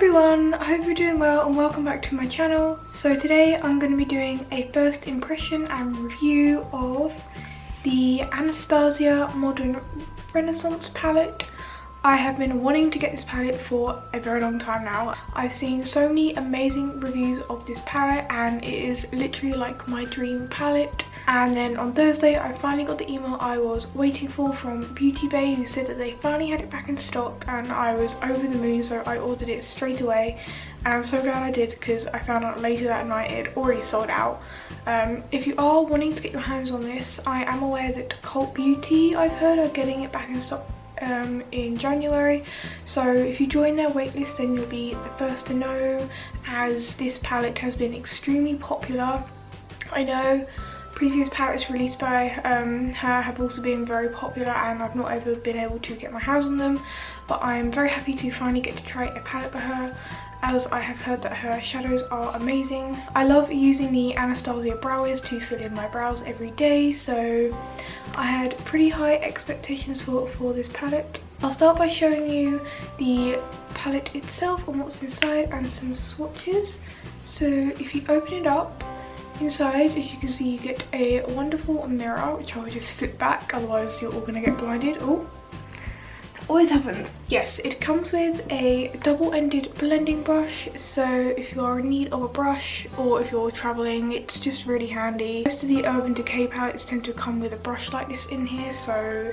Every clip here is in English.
everyone, I hope you're doing well and welcome back to my channel. So today I'm going to be doing a first impression and review of the Anastasia Modern Renaissance palette. I have been wanting to get this palette for a very long time now. I've seen so many amazing reviews of this palette and it is literally like my dream palette. And then on Thursday I finally got the email I was waiting for from Beauty Bay, who said that they finally had it back in stock, and I was over the moon, so I ordered it straight away. And I'm so glad I did because I found out later that night it had already sold out. If you are wanting to get your hands on this, I am aware that Cult Beauty, I've heard, are getting it back in stock in January, so if you join their waitlist then you'll be the first to know, as this palette has been extremely popular. I know previous palettes released by her have also been very popular and I've not ever been able to get my hands on them, but I'm very happy to finally get to try a palette by her, as I have heard that her shadows are amazing. I love using the Anastasia browers to fill in my brows every day, so I had pretty high expectations for this palette. I'll start by showing you the palette itself and what's inside and some swatches. So if you open it up, inside, as you can see, you get a wonderful mirror, which I will just flip back, otherwise you're all gonna get blinded. Oh, that always happens. Yes, it comes with a double-ended blending brush, so if you are in need of a brush or if you're traveling, it's just really handy. Most of the Urban Decay palettes tend to come with a brush like this in here, so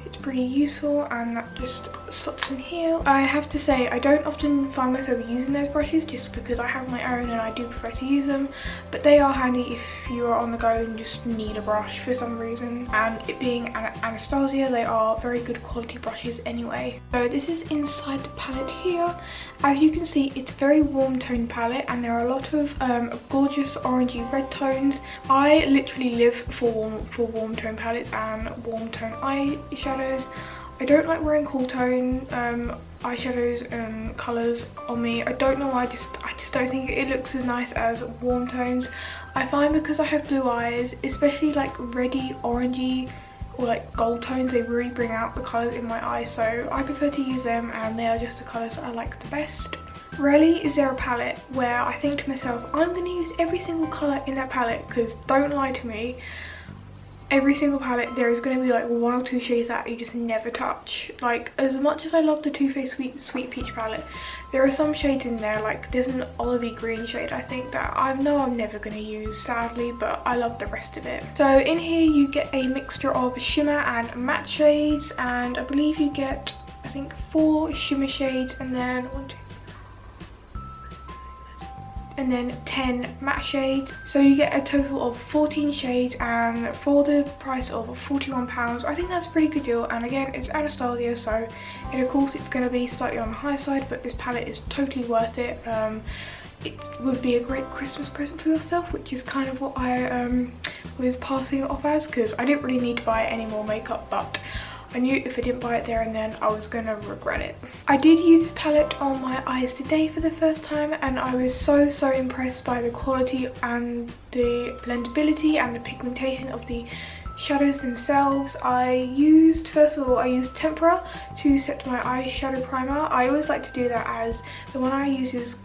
it's pretty useful, and that just slots in here. I have to say, I don't often find myself using those brushes just because I have my own and I do prefer to use them, but they are handy if you are on the go and just need a brush for some reason. And it being Anastasia, they are very good quality brushes anyway. So this is inside the palette here. As you can see, it's a very warm tone palette and there are a lot of gorgeous orangey red tones. I literally live for warm tone palettes and warm tone eyeshadows. I don't like wearing cool tone eyeshadows and colours on me. I don't know why, I just don't think it looks as nice as warm tones. I find because I have blue eyes, especially like reddy, orangey or like gold tones, they really bring out the colours in my eyes, so I prefer to use them and they are just the colours that I like the best. Rarely is there a palette where I think to myself, I'm going to use every single colour in that palette, because don't lie to me, every single palette there is going to be like one or two shades that you just never touch. Like, as much as I love the Too Faced Sweet Peach palette, there are some shades in there, like there's an olivey green shade I think that I know I'm never going to use, sadly, but I love the rest of it. So in here you get a mixture of shimmer and matte shades, and I believe you get, I think, 4 shimmer shades and then 10 matte shades, so you get a total of 14 shades, and for the price of £41 I think that's a pretty good deal. And again, it's Anastasia, so of course it's going to be slightly on the high side, but this palette is totally worth it. It would be a great Christmas present for yourself, which is kind of what I was passing it off as, because I didn't really need to buy any more makeup, but I knew if I didn't buy it there and then I was gonna regret it. I did use this palette on my eyes today for the first time and I was so impressed by the quality and the blendability and the pigmentation of the shadows themselves. First of all, I used tempera to set my eyeshadow primer. I always like to do that, as the one I use is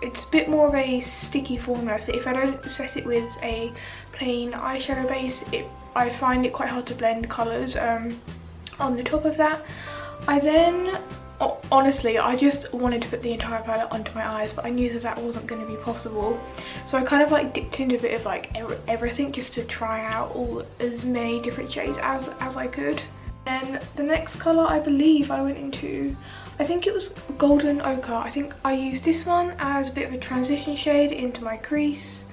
it's a bit more of a sticky formula, so if I don't set it with a plain eyeshadow base, I find it quite hard to blend colours on the top of that. I then, honestly, I just wanted to put the entire palette onto my eyes, but I knew that wasn't going to be possible. So I kind of like dipped into a bit of like everything just to try out as many different shades as I could. And the next colour I believe I went into, I think it was Golden Ochre. I think I used this one as a bit of a transition shade into my crease.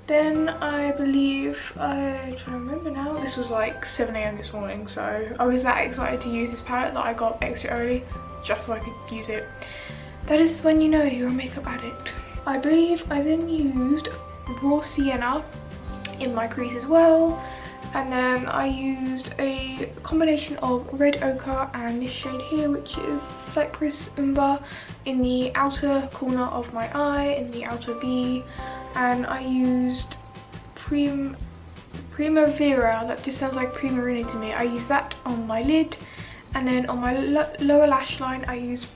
Then I believe, I'm trying to remember now, this was like 7 AM this morning, so I was that excited to use this palette that I got extra early just so I could use it. That is when you know you're a makeup addict. I believe I then used Raw Sienna in my crease as well, and then I used a combination of Red Ochre and this shade here, which is Cypress Umber, in the outer corner of my eye, in the outer V. And I used Primavera, that just sounds like Primarina to me. I used that on my lid, and then on my lower lash line I used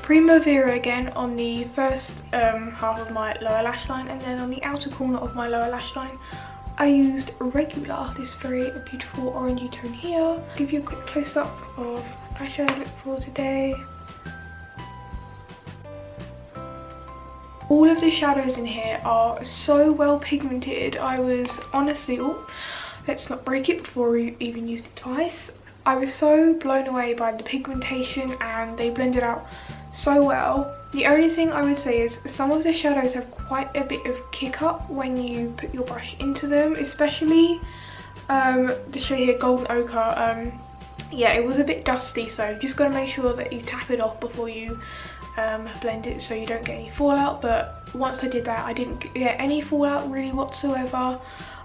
Primavera again on the first half of my lower lash line, and then on the outer corner of my lower lash line I used Regular, this very beautiful orangey tone here. I'll give you a quick close-up of eyeshadow look for today. All of the shadows in here are so well pigmented. I was honestly, oh, let's not break it before we even used it twice. I was so blown away by the pigmentation, and they blended out so well. The only thing I would say is some of the shadows have quite a bit of kick up when you put your brush into them, especially the shade here, Golden Ochre. Yeah, it was a bit dusty, so you've just got to make sure that you tap it off before you blend it so you don't get any fallout. But once I did that, I didn't get any fallout really whatsoever.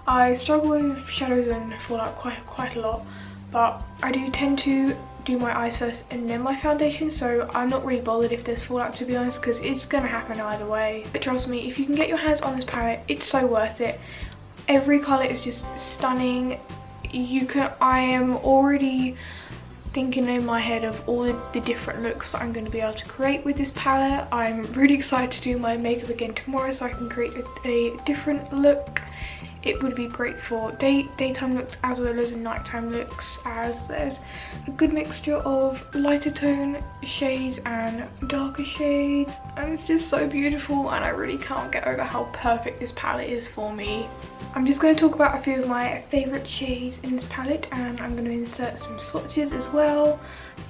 I struggle with shadows and fallout quite a lot, but I do tend to do my eyes first and then my foundation, so I'm not really bothered if there's fallout, to be honest, because it's gonna happen either way. But trust me, if you can get your hands on this palette, it's so worth it. Every colour is just stunning. I am already thinking in my head of all the different looks that I'm going to be able to create with this palette. I'm really excited to do my makeup again tomorrow so I can create a different look. It would be great for daytime looks as well as nighttime looks, as there's a good mixture of lighter tone shades and darker shades, and it's just so beautiful, and I really can't get over how perfect this palette is for me. I'm just going to talk about a few of my favourite shades in this palette, and I'm going to insert some swatches as well.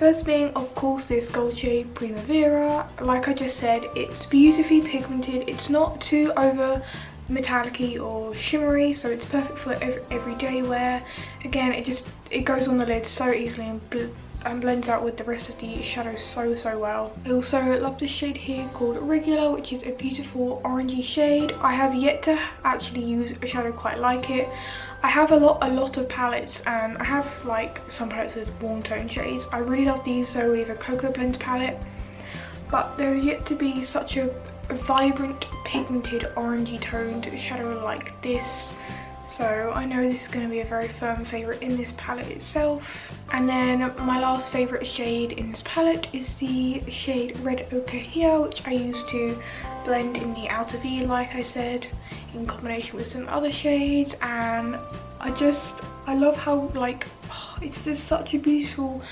First being, of course, this gold shade Primavera. Like I just said, it's beautifully pigmented. It's not too over metallic-y or shimmery, so it's perfect for everyday wear. Again, it goes on the lid so easily and blends out with the rest of the shadows so well. I also love this shade here called Regular, which is a beautiful orangey shade. I have yet to actually use a shadow quite like it. I have a lot of palettes, and I have like some palettes with warm tone shades. I really love these, so we have a Cocoa Blends palette, but there's yet to be such a vibrant pigmented orangey toned shadow like this, so I know this is going to be a very firm favourite in this palette itself. And then my last favourite shade in this palette is the shade Red Ochre here, which I used to blend in the outer V, like I said, in combination with some other shades. And I love how, like, it's just such a beautiful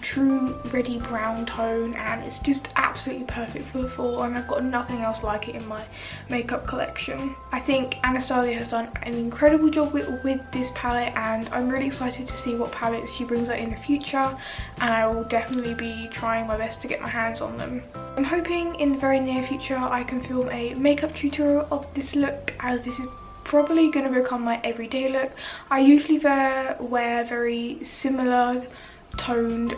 true reddy brown tone, and it's just absolutely perfect for the fall, and I've got nothing else like it in my makeup collection. I think Anastasia has done an incredible job with this palette, and I'm really excited to see what palettes she brings out in the future, and I will definitely be trying my best to get my hands on them. I'm hoping in the very near future I can film a makeup tutorial of this look, as this is probably going to become my everyday look. I usually wear very similar toned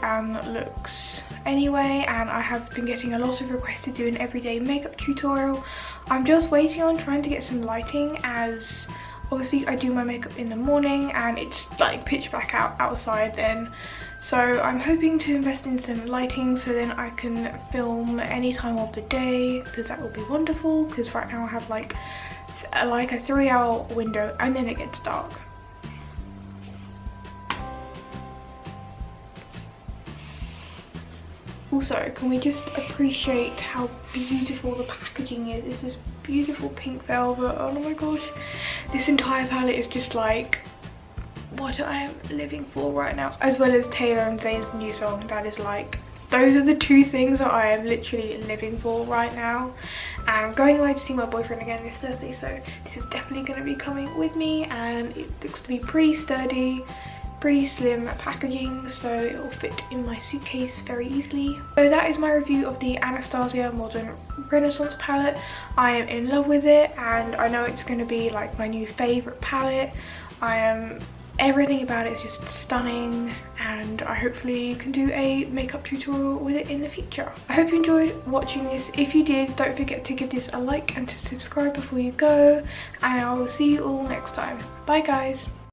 looks anyway, and I have been getting a lot of requests to do an everyday makeup tutorial. I'm just waiting on trying to get some lighting, as obviously I do my makeup in the morning and it's like pitch black outside then, so I'm hoping to invest in some lighting so then I can film any time of the day, because that will be wonderful, because right now I have like a 3-hour window and then it gets dark. Also, can we just appreciate how beautiful the packaging is? It's this beautiful pink velvet. Oh my gosh, this entire palette is just like what I am living for right now, as well as Taylor and Zayn's new song. That is like, those are the two things that I am literally living for right now. And I'm going away to see my boyfriend again this Thursday, so this is definitely going to be coming with me, and it looks to be pretty sturdy, pretty slim packaging, so it will fit in my suitcase very easily. So that is my review of the Anastasia Modern Renaissance palette. I am in love with it, and I know it's going to be like my new favourite palette. Everything about it is just stunning, and I hopefully can do a makeup tutorial with it in the future. I hope you enjoyed watching this. If you did, don't forget to give this a like and to subscribe before you go, and I will see you all next time. Bye guys!